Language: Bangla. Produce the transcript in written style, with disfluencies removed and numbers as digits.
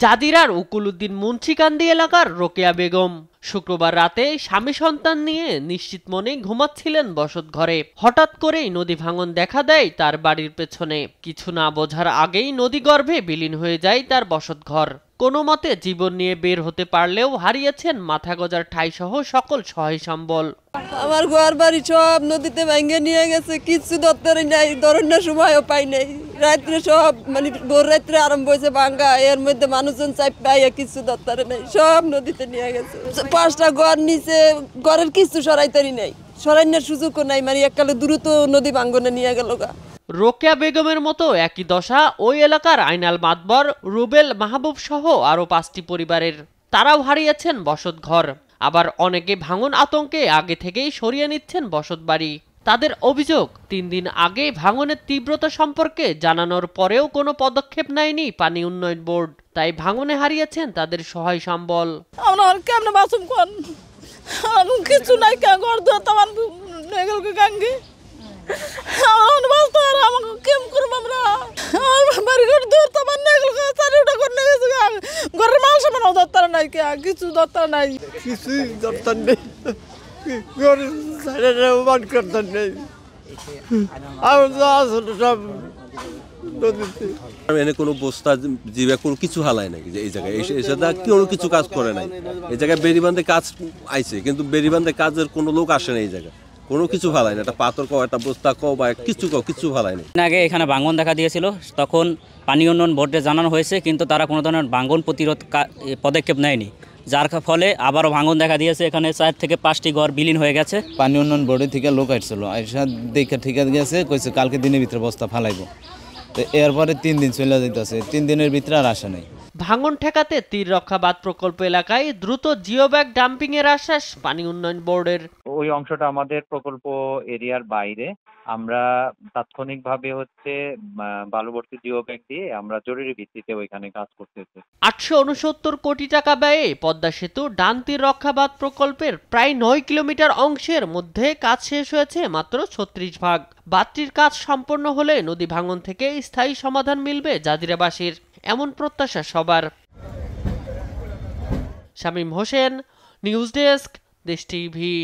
জাজিরার উকুলউদ্দিন মুন্সিকান্দি এলাকার রোকেয়া বেগম শুক্রবার রাতে স্বামী সন্তান নিয়ে নিশ্চিত মনে ঘুমাচ্ছিলেন বসতঘরে। হঠাৎ করেই নদী ভাঙন দেখা দেয় তার বাড়ির পেছনে। কিছু না বোঝার আগেই নদীগর্ভে বিলীন হয়ে যায় তার বসতঘর। কোনো মতে জীবন নিয়ে বের হতে পারলেও হারিয়েছেন মাথা গজার ঠাঁই সহ সকল সহায় সম্বল। আমার ঘর বাড়ি সব নদীতে ভেঙে নিয়ে গেছে, কিছু দপ্তরে নাই, ধরনের সময়ও পাই নাই। রাত্রে সব মানে ভোর রাত্রে আরম্ভ হয়েছে ভাঙ্গা, এর মধ্যে মানুষজন চাপ পাইয়া কিছু দপ্তরে নেই, সব নদীতে নিয়ে গেছে। 5টা ঘর নিচে, ঘরের কিছু সরাইতারি নাই, সরাইনার সুযোগও নাই, মানে এককালে দ্রুত নদী ভাঙ্গনে নিয়ে গেল গা। রোকেয়া বেগমের মতো একই দশা ওই এলাকার আইনাল মাতবর, রুবেল মাহবুব সহ আরো 5টি পরিবারের। তারাও হারিয়েছেন বসতঘর। আবার অনেকে ভাঙন আতঙ্কে আগে থেকেই সরিয়ে নিচ্ছেন বসতবাড়ি। তাদের অভিযোগ, 3 দিন আগে ভাঙনের তীব্রতা সম্পর্কে জানানোর পরেও কোনো পদক্ষেপ নেয়নি পানি উন্নয়ন বোর্ড। তাই ভাঙনে হারিয়েছেন তাদের সহায় সম্বল। কিছু নাই, ঘর দোয়ার গাঙ্গে ঘরের মানুষ দরকার নাই, কিছু দরকার নাই, কিছুই দরকার নেই, দরকার নেই। এনে কোনো বস্তা জীবে কোনো কিছু হালায় নাই এই জায়গায়, কোনো কিছু কাজ করে নাই এই জায়গায়। বেড়িবান্ধে কাজ আইছে, কিন্তু বেড়িবান্ধে কাজের কোনো লোক আসে না এই জায়গায়, কোনো কিছু ভালাই না। একটা পাথর কও, একটা বস্তা কও বা কিছু ভালাই না। আগে এখানে ভাঙন দেখা দিয়েছিল, তখন পানি উন্নয়ন বোর্ডে জানানো হয়েছে, কিন্তু তারা কোনো ধরনের ভাঙন প্রতিরোধ পদক্ষেপ নেয়নি, যার ফলে আবারও ভাঙন দেখা দিয়েছে। এখানে 4 থেকে 5টি ঘর বিলীন হয়ে গেছে। পানি উন্নয়ন বোর্ডে থেকে লোক আসছিল, আইসা দেখে ঠিক গেছে, কইছে কালকে দিনের ভিতরে বস্তা ফালাইব। তো এরপরে 3 দিন চলে যেতেছে, 3 দিনের ভিতরে আর আসে নাই। ভাঙন ঠেকাতে তীর রক্ষা বাঁধ প্রকল্প এলাকায় দ্রুত জিওব্যাগ ডাম্পিং এর আশ্বাস পানি উন্নয়ন বোর্ডের। ওই অংশটা আমাদের প্রকল্প এরিয়ার বাইরে, আমরা তাৎক্ষণিকভাবে বালুভর্তি জিওব্যাগ দিয়ে আমরা জরুরি ভিত্তিতে ওইখানে কাজ করতেছি। 869 কোটি টাকা ব্যয়ে পদ্মা সেতু ডান তীর রক্ষা বাঁধ প্রকল্পের প্রায় 9 কিলোমিটার অংশের মধ্যে কাজ শেষ হয়েছে মাত্র 36 ভাগ। বাঁধটির কাজ সম্পন্ন হলে নদী ভাঙন থেকে স্থায়ী সমাধান মিলবে জাজিরাবাসীর, এমন প্রত্যাশা সবার। শামীম হোসেন, নিউজ ডেস্ক, দেশ টিভি।